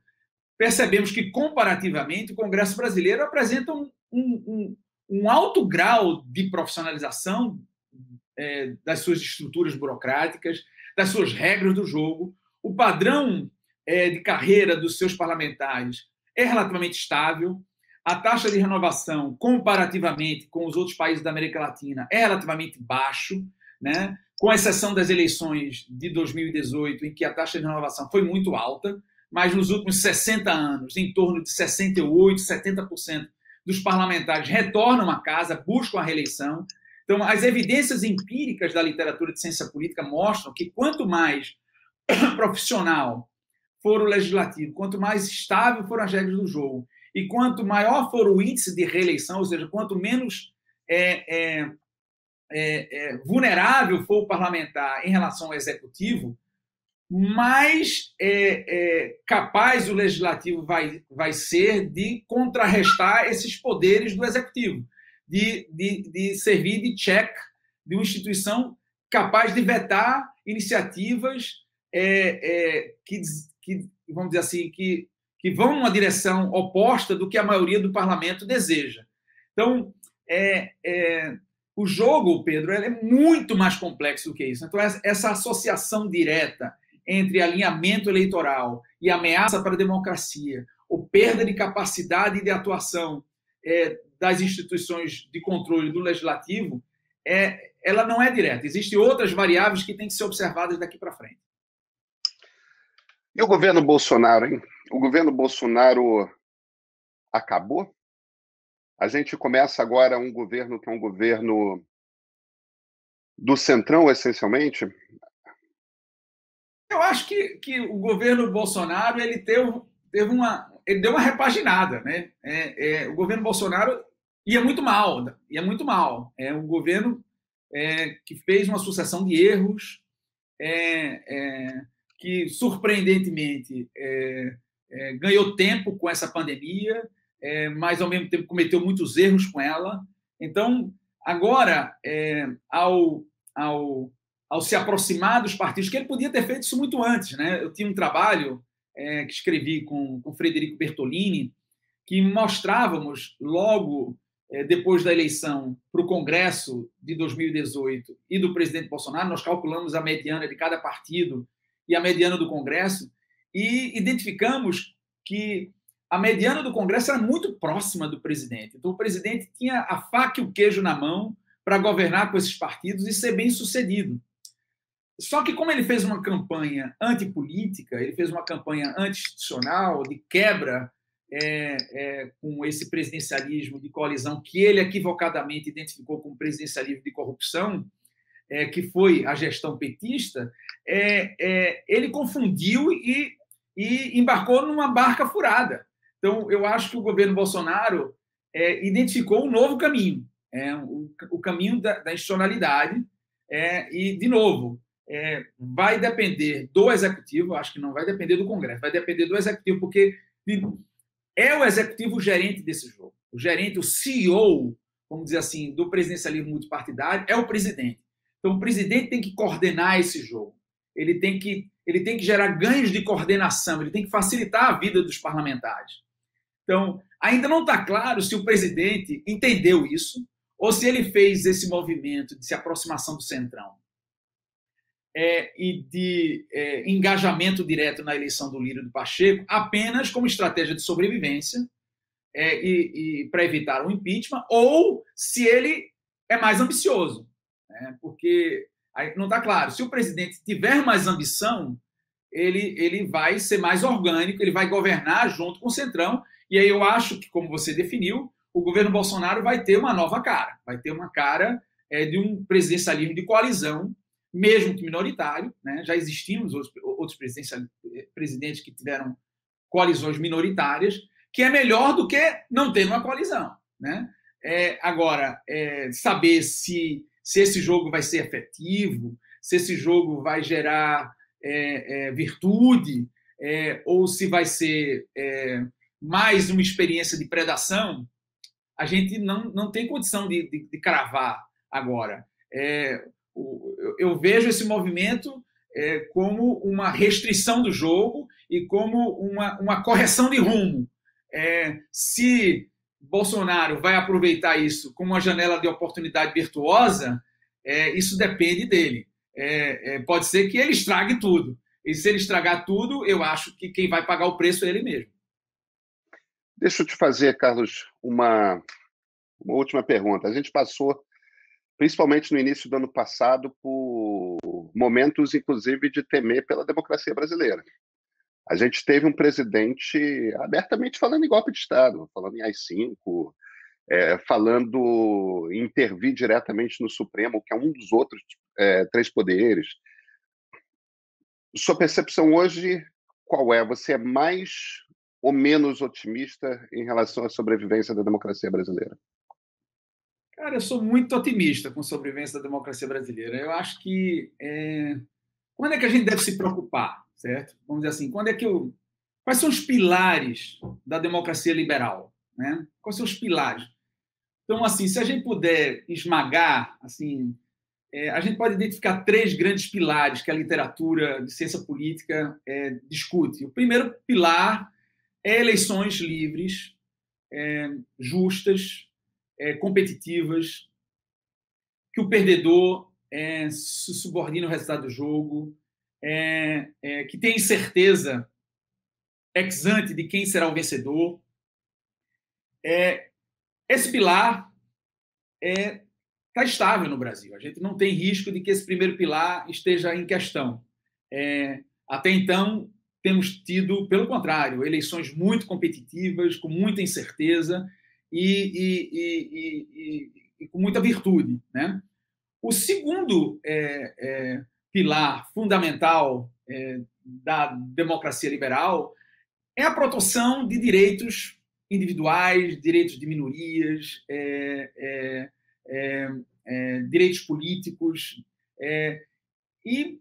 percebemos que, comparativamente, o Congresso brasileiro apresenta um alto grau de profissionalização das suas estruturas burocráticas, das suas regras do jogo. O padrão de carreira dos seus parlamentares é relativamente estável. A taxa de renovação, comparativamente com os outros países da América Latina, é relativamente baixo, né? Com exceção das eleições de 2018, em que a taxa de renovação foi muito alta, mas nos últimos 60 anos, em torno de 68%, 70% dos parlamentares retornam à casa, buscam a reeleição. Então, as evidências empíricas da literatura de ciência política mostram que quanto mais profissional for o legislativo, quanto mais estável foram as regras do jogo, e quanto maior for o índice de reeleição, ou seja, quanto menos vulnerável for o parlamentar em relação ao executivo, mais capaz o legislativo vai ser de contrarrestar esses poderes do executivo, de servir de check, de uma instituição capaz de vetar iniciativas que, vamos dizer assim, que vão numa direção oposta do que a maioria do parlamento deseja. Então, o jogo, Pedro, é muito mais complexo do que isso. Então, essa associação direta entre alinhamento eleitoral e ameaça para a democracia, ou perda de capacidade de atuação das instituições de controle do legislativo, ela não é direta. Existem outras variáveis que têm que ser observadas daqui para frente. E o governo Bolsonaro, hein? O governo Bolsonaro acabou? A gente começa agora um governo que é um governo do Centrão, essencialmente? Eu acho que o governo Bolsonaro ele deu uma repaginada, né? O governo Bolsonaro ia muito mal, ia muito mal. É um governo que fez uma sucessão de erros, que surpreendentemente ganhou tempo com essa pandemia, mas ao mesmo tempo cometeu muitos erros com ela. Então, agora, ao se aproximar dos partidos, que ele podia ter feito isso muito antes, né? Eu tinha um trabalho que escrevi com Frederico Bertolini, que mostrávamos logo depois da eleição para o Congresso de 2018 e do presidente Bolsonaro, nós calculamos a mediana de cada partido e a mediana do Congresso e identificamos que a mediana do Congresso era muito próxima do presidente. Então, o presidente tinha a faca e o queijo na mão para governar com esses partidos e ser bem sucedido. Só que, como ele fez uma campanha antipolítica, ele fez uma campanha anti-institucional, de quebra com esse presidencialismo de coalizão que ele equivocadamente identificou como presidencialismo de corrupção, que foi a gestão petista, ele confundiu e embarcou numa barca furada. Então, eu acho que o governo Bolsonaro identificou um novo caminho, o caminho da institucionalidade, e, de novo, vai depender do Executivo, acho que não vai depender do Congresso, vai depender do Executivo, porque é o Executivo o gerente desse jogo. O gerente, o CEO, vamos dizer assim, do presidencialismo multipartidário, é o presidente. Então, o presidente tem que coordenar esse jogo. Ele tem que gerar ganhos de coordenação, ele tem que facilitar a vida dos parlamentares. Então, ainda não está claro se o presidente entendeu isso ou se ele fez esse movimento de se aproximação do Centrão e de engajamento direto na eleição do Lira e do Pacheco apenas como estratégia de sobrevivência e para evitar o impeachment, ou se ele é mais ambicioso, né? Porque aí não está claro. Se o presidente tiver mais ambição, ele vai ser mais orgânico, ele vai governar junto com o Centrão, e aí eu acho que, como você definiu, o governo Bolsonaro vai ter uma nova cara, vai ter uma cara de um presidencialismo de coalizão, mesmo que minoritário, né? Já existimos outros presidentes que tiveram coalizões minoritárias, que é melhor do que não ter uma coalizão, né? Agora, saber se esse jogo vai ser efetivo, se esse jogo vai gerar virtude, ou se vai ser mais uma experiência de predação, a gente não tem condição de cravar agora. Eu vejo esse movimento como uma restrição do jogo e como uma correção de rumo. Se Bolsonaro vai aproveitar isso como uma janela de oportunidade virtuosa, isso depende dele. Pode ser que ele estrague tudo. E se ele estragar tudo, eu acho que quem vai pagar o preço é ele mesmo. Deixa eu te fazer, Carlos, uma última pergunta. A gente passou, principalmente no início do ano passado, por momentos, inclusive, de temer pela democracia brasileira. A gente teve um presidente abertamente falando em golpe de Estado, falando em AI-5, falando em intervir diretamente no Supremo, que é um dos outros três poderes. Sua percepção hoje, qual é? Você é mais ou menos otimista em relação à sobrevivência da democracia brasileira? Cara, eu sou muito otimista com a sobrevivência da democracia brasileira. Eu acho que quando é que a gente deve se preocupar, certo? Vamos dizer assim, quais são os pilares da democracia liberal, né? Quais são os pilares? Então, assim, se a gente puder esmagar, assim, a gente pode identificar três grandes pilares que a literatura de ciência política discute. O primeiro pilar é eleições livres, justas, competitivas, que o perdedor se subordina ao resultado do jogo, que tem certeza ex ante de quem será o vencedor. Esse pilar está estável no Brasil. A gente não tem risco de que esse primeiro pilar esteja em questão. Até então, temos tido, pelo contrário, eleições muito competitivas, com muita incerteza e com muita virtude, né? O segundo pilar fundamental da democracia liberal é a proteção de direitos individuais, direitos de minorias, direitos políticos. E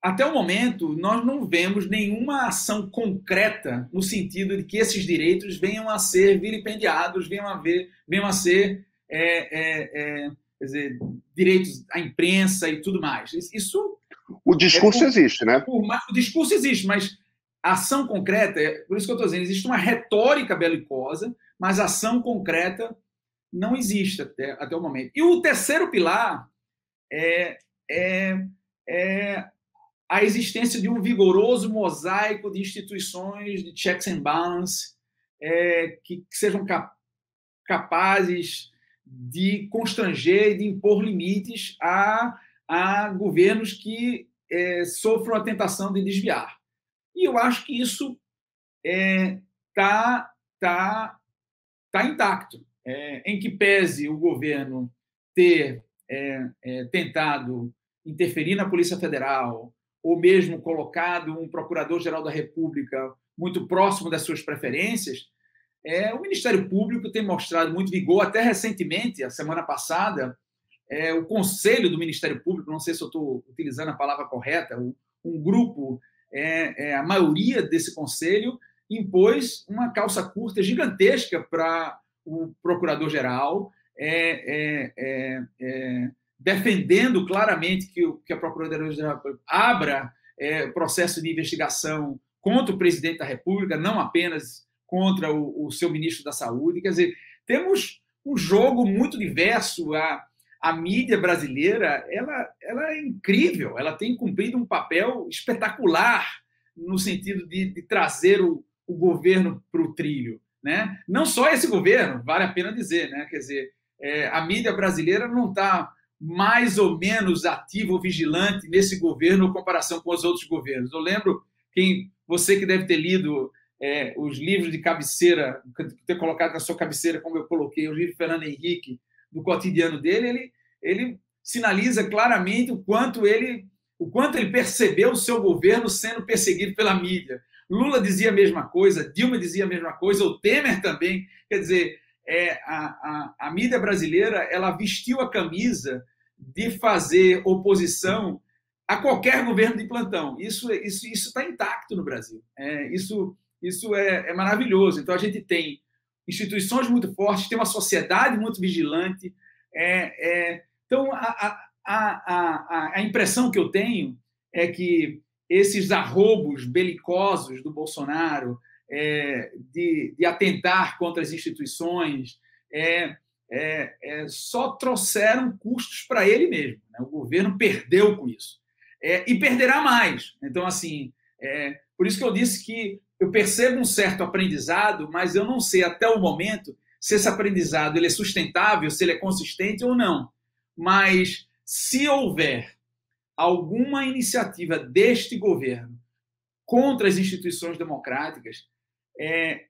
até o momento, nós não vemos nenhuma ação concreta no sentido de que esses direitos venham a ser vilipendiados, venham a ser quer dizer, direitos à imprensa e tudo mais. Isso o discurso existe, né? O discurso existe, mas a ação concreta, por isso que eu estou dizendo, existe uma retórica belicosa, mas a ação concreta não existe até o momento. E o terceiro pilar é a existência de um vigoroso mosaico de instituições de checks and balances que sejam capazes de constranger e de impor limites a governos que sofram a tentação de desviar. E eu acho que isso tá intacto. Em que pese o governo ter tentado interferir na Polícia Federal, ou mesmo colocado um procurador-geral da República muito próximo das suas preferências, o Ministério Público tem mostrado muito vigor. Até recentemente, a semana passada, o Conselho do Ministério Público, não sei se eu estou utilizando a palavra correta, um grupo, a maioria desse Conselho, impôs uma calça curta gigantesca para o Procurador-Geral, defendendo claramente que a Procuradoria-Geral abra processo de investigação contra o presidente da República, não apenas contra o seu ministro da Saúde. Quer dizer, temos um jogo muito diverso. A mídia brasileira ela é incrível, ela tem cumprido um papel espetacular no sentido de trazer o governo para o trilho, né? Não só esse governo, vale a pena dizer, né? Quer dizer, a mídia brasileira não está mais ou menos ativo ou vigilante nesse governo em comparação com os outros governos. Eu lembro, você que deve ter lido os livros de cabeceira, ter colocado na sua cabeceira, como eu coloquei, o livro de Fernando Henrique, do cotidiano dele, ele sinaliza claramente o quanto ele percebeu o seu governo sendo perseguido pela mídia. Lula dizia a mesma coisa, Dilma dizia a mesma coisa, o Temer também. Quer dizer, a mídia brasileira ela vestiu a camisa de fazer oposição a qualquer governo de plantão. Isso está intacto no Brasil. Isso é maravilhoso. Então, a gente tem instituições muito fortes, tem uma sociedade muito vigilante. Então, a impressão que eu tenho é que esses arroubos belicosos do Bolsonaro, de atentar contra as instituições, só trouxeram custos para ele mesmo, né? O governo perdeu com isso. E perderá mais. Então, assim, por isso que eu disse que eu percebo um certo aprendizado, mas eu não sei até o momento se esse aprendizado ele é sustentável, se ele é consistente ou não. Mas se houver alguma iniciativa deste governo contra as instituições democráticas,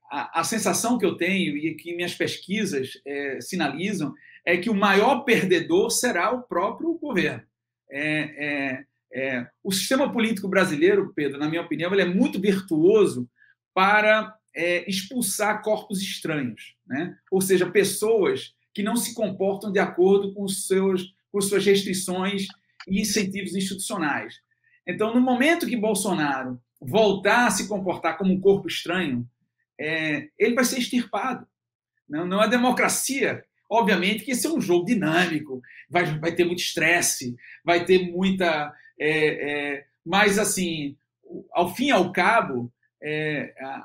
a sensação que eu tenho e que minhas pesquisas sinalizam é que o maior perdedor será o próprio governo. O sistema político brasileiro, Pedro, na minha opinião, ele é muito virtuoso para expulsar corpos estranhos, né? Ou seja, pessoas que não se comportam de acordo com suas restrições e incentivos institucionais. Então, no momento que Bolsonaro voltar a se comportar como um corpo estranho, ele vai ser extirpado. Não é democracia. Obviamente que esse é um jogo dinâmico, vai ter muito estresse, vai ter muita... mas, assim, ao fim e ao cabo,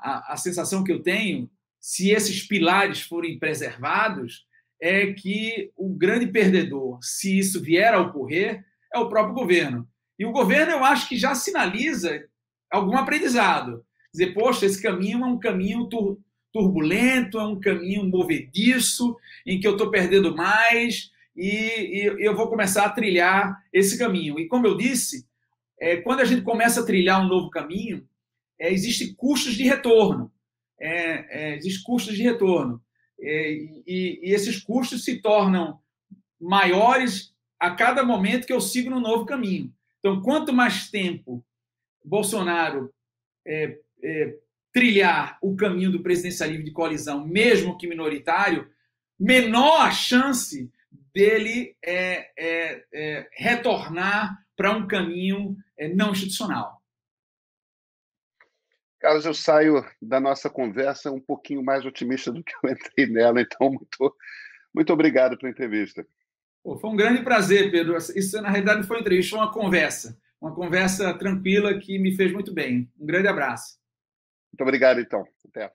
a sensação que eu tenho, se esses pilares forem preservados, é que o grande perdedor, se isso vier a ocorrer, é o próprio governo. E o governo, eu acho que já sinaliza algum aprendizado. Dizer, poxa, esse caminho é um caminho turbulento, é um caminho movediço, em que eu estou perdendo mais, e eu vou começar a trilhar esse caminho. E, como eu disse, quando a gente começa a trilhar um novo caminho, existem custos de retorno. Existem custos de retorno. E esses custos se tornam maiores a cada momento que eu sigo no novo caminho. Então, quanto mais tempo Bolsonaro trilhar o caminho do presidencialismo de coalizão, mesmo que minoritário, menor a chance dele retornar para um caminho não institucional. Carlos, eu saio da nossa conversa um pouquinho mais otimista do que eu entrei nela, então muito obrigado pela entrevista. Foi um grande prazer, Pedro. Isso, na realidade, não foi uma entrevista, foi uma conversa tranquila que me fez muito bem. Um grande abraço. Muito obrigado, então. Até.